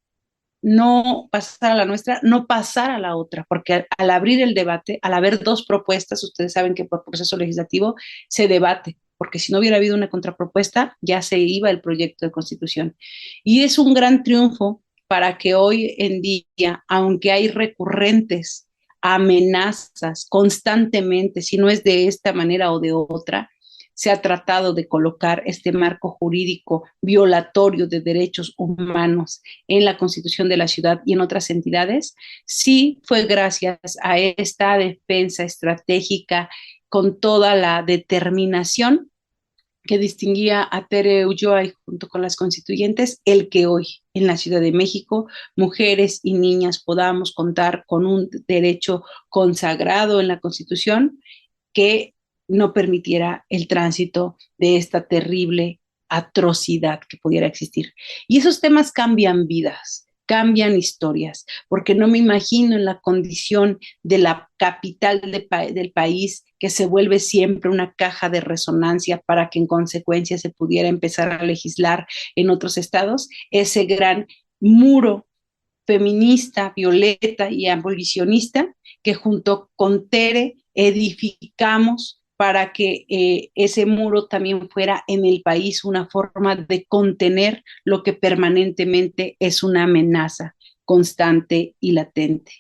no pasar a la nuestra, no pasar a la otra, porque al abrir el debate, al haber dos propuestas, ustedes saben que por proceso legislativo se debate, porque si no hubiera habido una contrapropuesta, ya se iba el proyecto de constitución. Y es un gran triunfo para que hoy en día, aunque hay recurrentes amenazas constantemente, si no es de esta manera o de otra, se ha tratado de colocar este marco jurídico violatorio de derechos humanos en la Constitución de la ciudad y en otras entidades, sí fue gracias a esta defensa estratégica con toda la determinación que distinguía a Tere Ulloa y junto con las constituyentes, el que hoy en la Ciudad de México mujeres y niñas podamos contar con un derecho consagrado en la Constitución que no permitiera el tránsito de esta terrible atrocidad que pudiera existir. Y esos temas cambian vidas, cambian historias, porque no me imagino en la condición de la capital del país que se vuelve siempre una caja de resonancia para que en consecuencia se pudiera empezar a legislar en otros estados, ese gran muro feminista, violeta y abolicionista que junto con Tere edificamos para que ese muro también fuera en el país una forma de contener lo que permanentemente es una amenaza constante y latente.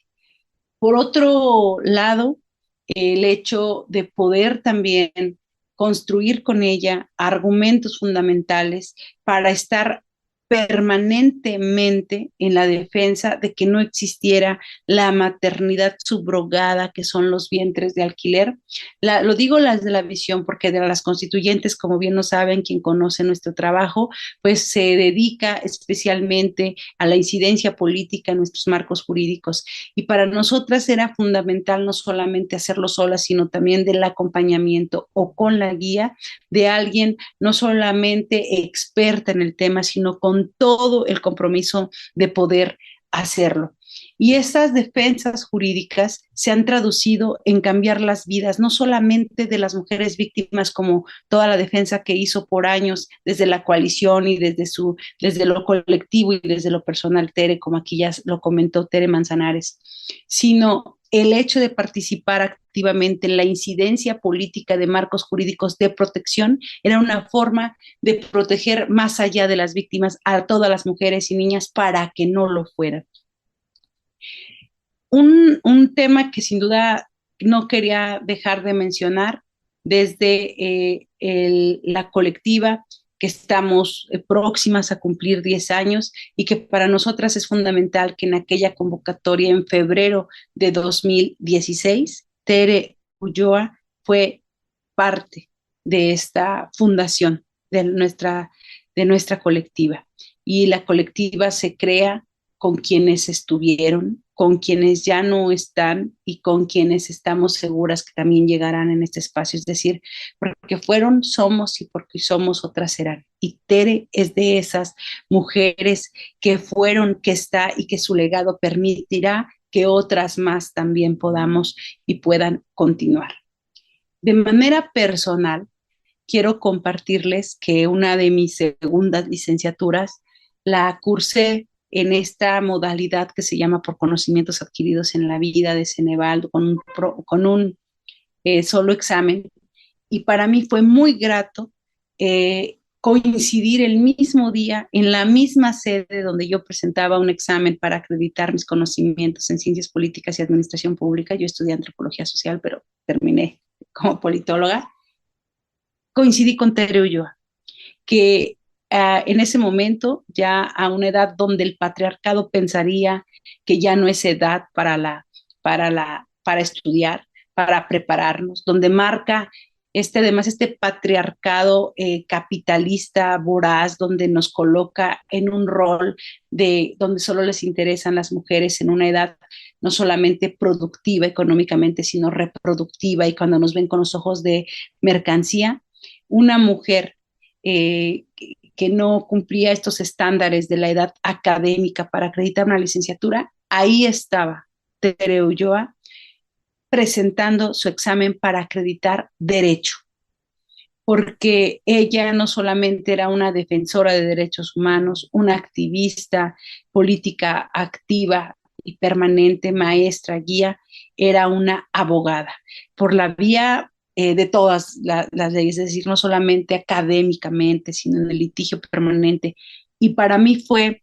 Por otro lado, el hecho de poder también construir con ella argumentos fundamentales para estar permanentemente en la defensa de que no existiera la maternidad subrogada, que son los vientres de alquiler. Lo digo las de la visión porque de las constituyentes, como bien lo saben, quien conoce nuestro trabajo, pues se dedica especialmente a la incidencia política en nuestros marcos jurídicos. Y para nosotras era fundamental no solamente hacerlo solas, sino también del acompañamiento o con la guía de alguien no solamente experta en el tema, sino con todo el compromiso de poder hacerlo. Y estas defensas jurídicas se han traducido en cambiar las vidas, no solamente de las mujeres víctimas, como toda la defensa que hizo por años desde la coalición y desde lo colectivo y desde lo personal Tere, como aquí ya lo comentó Tere Manzanares, sino el hecho de participar activamente en la incidencia política de marcos jurídicos de protección era una forma de proteger más allá de las víctimas a todas las mujeres y niñas para que no lo fueran. Un tema que sin duda no quería dejar de mencionar desde la colectiva que estamos próximas a cumplir 10 años y que para nosotras es fundamental que en aquella convocatoria en febrero de 2016, Tere Ulloa fue parte de esta fundación de nuestra colectiva. Y la colectiva se crea con quienes estuvieron, con quienes ya no están y con quienes estamos seguras que también llegarán en este espacio. Es decir, porque fueron, somos y porque somos, otras serán. Y Tere es de esas mujeres que fueron, que está y que su legado permitirá que otras más también podamos y puedan continuar. De manera personal, quiero compartirles que una de mis segundas licenciaturas la cursé en esta modalidad que se llama por conocimientos adquiridos en la vida de Ceneval, con un solo examen. Y para mí fue muy grato coincidir el mismo día en la misma sede donde yo presentaba un examen para acreditar mis conocimientos en ciencias políticas y administración pública. Yo estudié antropología social, pero terminé como politóloga. Coincidí con Tere Ulloa, que en ese momento, ya a una edad donde el patriarcado pensaría que ya no es edad para estudiar, para prepararnos, donde marca además este patriarcado capitalista voraz, donde nos coloca en un rol donde solo les interesan las mujeres en una edad no solamente productiva económicamente, sino reproductiva, y cuando nos ven con los ojos de mercancía, una mujer que no cumplía estos estándares de la edad académica para acreditar una licenciatura, ahí estaba Tere Ulloa presentando su examen para acreditar derecho. porque ella no solamente era una defensora de derechos humanos, una activista política activa y permanente, maestra, guía, era una abogada por la vía de todas las leyes, es decir, no solamente académicamente, sino en el litigio permanente. Y para mí fue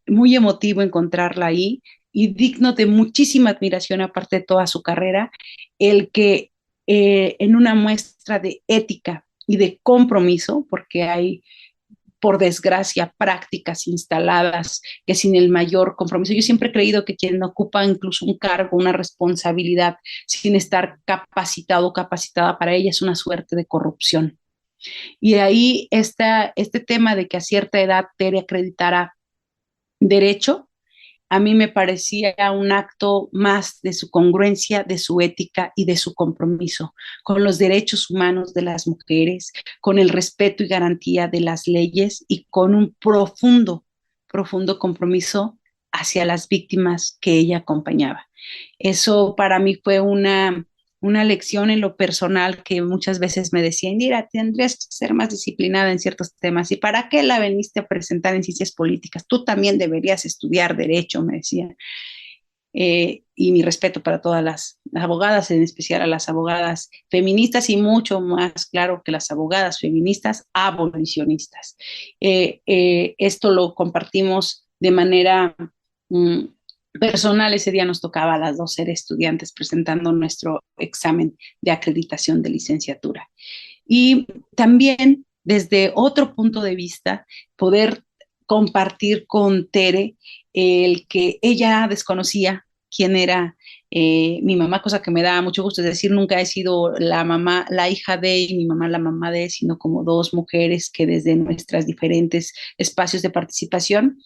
muy emotivo encontrarla ahí y digno de muchísima admiración, aparte de toda su carrera, el que en una muestra de ética y de compromiso, porque hay, por desgracia, prácticas instaladas que sin el mayor compromiso. Yo siempre he creído que quien ocupa incluso un cargo, una responsabilidad, sin estar capacitado o capacitada para ella, es una suerte de corrupción. Y de ahí este tema de que a cierta edad Tere acreditara derecho, a mí me parecía un acto más de su congruencia, de su ética y de su compromiso con los derechos humanos de las mujeres, con el respeto y garantía de las leyes y con un profundo, profundo compromiso hacia las víctimas que ella acompañaba. Eso para mí fue una lección en lo personal que muchas veces me decían, mira, tendrías que ser más disciplinada en ciertos temas. ¿Y para qué la veniste a presentar en ciencias políticas? Tú también deberías estudiar derecho, me decían. Y mi respeto para todas las abogadas, en especial a las abogadas feministas y mucho más claro que las abogadas feministas abolicionistas. Esto lo compartimos de manera personal. Ese día nos tocaba a las dos ser estudiantes presentando nuestro examen de acreditación de licenciatura. Y también desde otro punto de vista, poder compartir con Tere el que ella desconocía quién era mi mamá, cosa que me da mucho gusto. Es decir, nunca he sido la mamá, la hija de y mi mamá la mamá de, sino como dos mujeres que desde nuestras diferentes espacios de participación,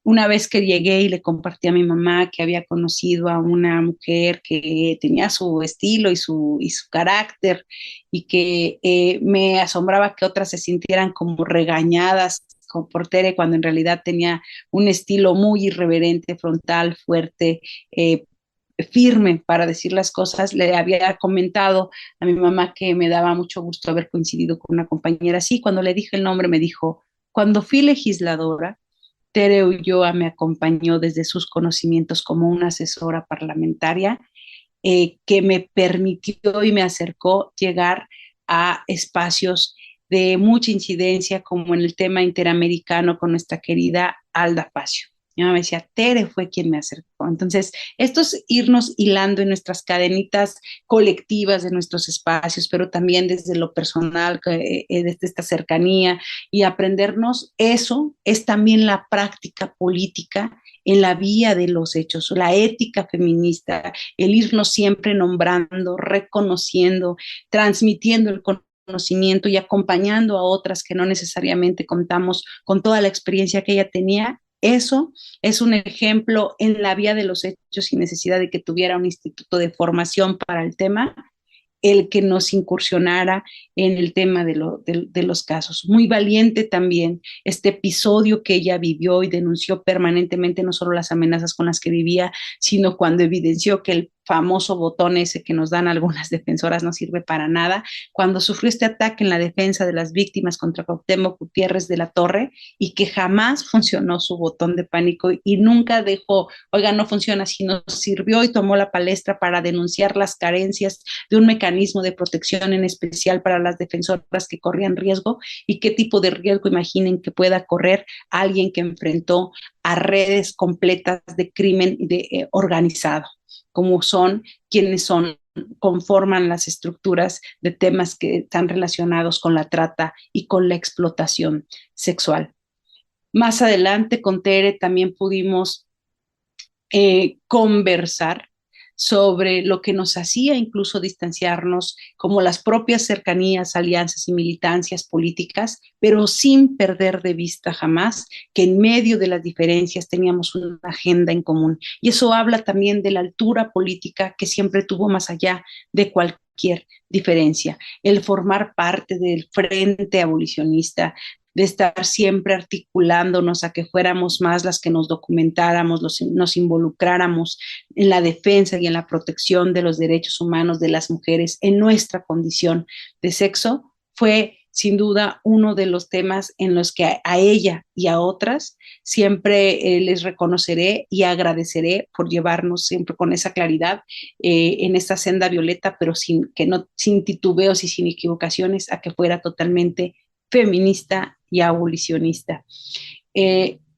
una vez que llegué y le compartí a mi mamá que había conocido a una mujer que tenía su estilo y su carácter y que me asombraba que otras se sintieran como regañadas por Tere cuando en realidad tenía un estilo muy irreverente, frontal, fuerte, firme para decir las cosas. Le había comentado a mi mamá que me daba mucho gusto haber coincidido con una compañera así. Cuando le dije el nombre me dijo, cuando fui legisladora, Tere Ulloa me acompañó desde sus conocimientos como una asesora parlamentaria que me permitió y me acercó llegar a espacios de mucha incidencia, como en el tema interamericano con nuestra querida Alda Facio. Mi mamá me decía, Tere fue quien me acercó. Entonces, esto es irnos hilando en nuestras cadenitas colectivas de nuestros espacios, pero también desde lo personal, desde esta cercanía y aprendernos. Eso es también la práctica política en la vía de los hechos, la ética feminista, el irnos siempre nombrando, reconociendo, transmitiendo el conocimiento y acompañando a otras que no necesariamente contamos con toda la experiencia que ella tenía. Eso es un ejemplo en la vía de los hechos sin necesidad de que tuviera un instituto de formación para el tema, el que nos incursionara en el tema de los casos. Muy valiente también este episodio que ella vivió y denunció permanentemente, no solo las amenazas con las que vivía, sino cuando evidenció que el famoso botón ese que nos dan algunas defensoras no sirve para nada, cuando sufrió este ataque en la defensa de las víctimas contra Cuauhtémoc Gutiérrez de la Torre y que jamás funcionó su botón de pánico y nunca dejó, oiga, no funciona, sino sirvió y tomó la palestra para denunciar las carencias de un mecanismo de protección en especial para las defensoras que corrían riesgo y qué tipo de riesgo imaginen que pueda correr alguien que enfrentó a redes completas de crimen organizado, como son quienes conforman las estructuras de temas que están relacionados con la trata y con la explotación sexual. Más adelante con Tere también pudimos conversar sobre lo que nos hacía incluso distanciarnos, como las propias cercanías, alianzas y militancias políticas, pero sin perder de vista jamás que en medio de las diferencias teníamos una agenda en común. Y eso habla también de la altura política que siempre tuvo más allá de cualquier diferencia. El formar parte del frente abolicionista, de estar siempre articulándonos a que fuéramos más las que nos documentáramos, nos involucráramos en la defensa y en la protección de los derechos humanos de las mujeres en nuestra condición de sexo, fue sin duda uno de los temas en los que a ella y a otras siempre les reconoceré y agradeceré por llevarnos siempre con esa claridad en esta senda violeta, pero sin titubeos y sin equivocaciones, a que fuera totalmente feminista y abolicionista.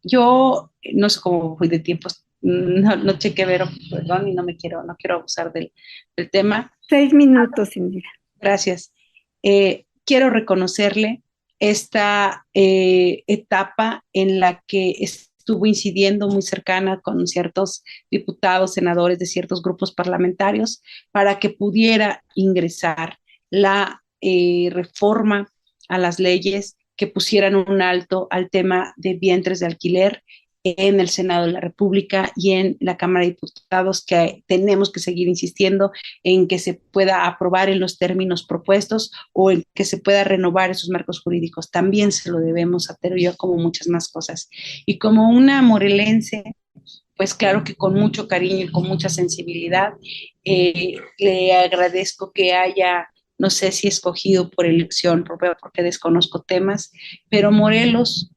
Yo no sé cómo fui de tiempos, no chequé, Vero, perdón, y no quiero abusar del tema. 6 minutos, Indira. Gracias. Quiero reconocerle esta etapa en la que estuvo incidiendo muy cercana con ciertos diputados, senadores de ciertos grupos parlamentarios, para que pudiera ingresar la reforma a las leyes que pusieran un alto al tema de vientres de alquiler en el Senado de la República y en la Cámara de Diputados, que tenemos que seguir insistiendo en que se pueda aprobar en los términos propuestos o en que se pueda renovar esos marcos jurídicos. También se lo debemos a Tere Ulloa, como muchas más cosas. Y como una morelense, pues claro que con mucho cariño y con mucha sensibilidad, le agradezco que haya, no sé si escogido por elección propia, porque desconozco temas, pero Morelos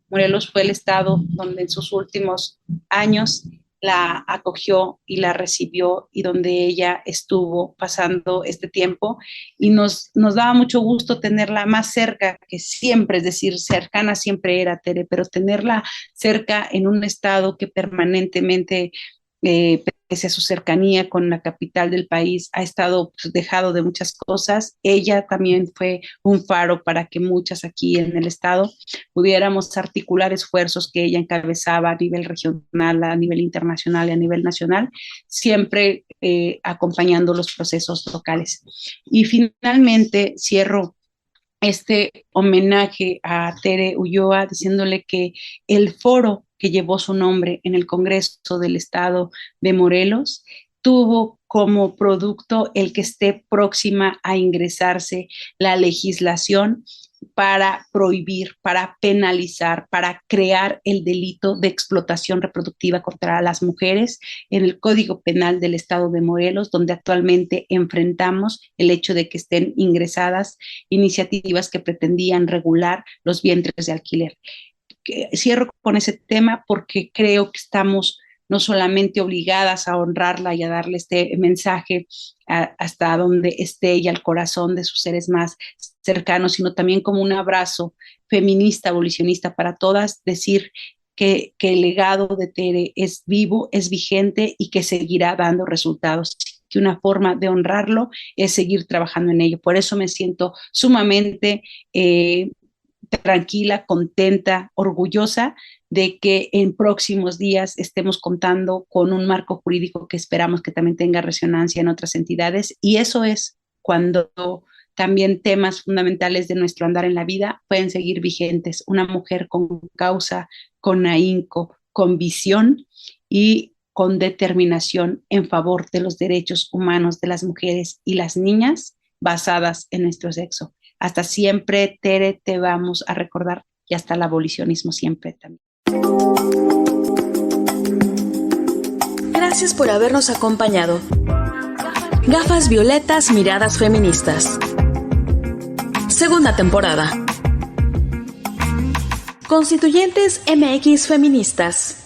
fue el estado donde en sus últimos años la acogió y la recibió, y donde ella estuvo pasando este tiempo, y nos daba mucho gusto tenerla más cerca, que siempre, es decir, cercana siempre era Tere, pero tenerla cerca en un estado que permanentemente, pese a su cercanía con la capital del país, ha estado dejado de muchas cosas. Ella también fue un faro para que muchas aquí en el estado pudiéramos articular esfuerzos que ella encabezaba a nivel regional, a nivel internacional y a nivel nacional, siempre acompañando los procesos locales. Y finalmente cierro este homenaje a Tere Ulloa diciéndole que el foro que llevó su nombre en el Congreso del Estado de Morelos tuvo como producto el que esté próxima a ingresarse la legislación para prohibir, para penalizar, para crear el delito de explotación reproductiva contra las mujeres en el Código Penal del Estado de Morelos, donde actualmente enfrentamos el hecho de que estén ingresadas iniciativas que pretendían regular los vientres de alquiler. Cierro con ese tema porque creo que estamos no solamente obligadas a honrarla y a darle este mensaje hasta donde esté y al corazón de sus seres más cercanos, sino también como un abrazo feminista, abolicionista para todas, decir que el legado de Tere es vivo, es vigente y que seguirá dando resultados, que una forma de honrarlo es seguir trabajando en ello. Por eso me siento sumamente tranquila, contenta, orgullosa de que en próximos días estemos contando con un marco jurídico que esperamos que también tenga resonancia en otras entidades, y eso es cuando también temas fundamentales de nuestro andar en la vida pueden seguir vigentes. Una mujer con causa, con ahínco, con visión y con determinación en favor de los derechos humanos de las mujeres y las niñas basadas en nuestro sexo. Hasta siempre, Tere, te vamos a recordar, y hasta el abolicionismo siempre también. Gracias por habernos acompañado. Gafas violetas, miradas feministas. Segunda temporada. Constituyentes MX feministas.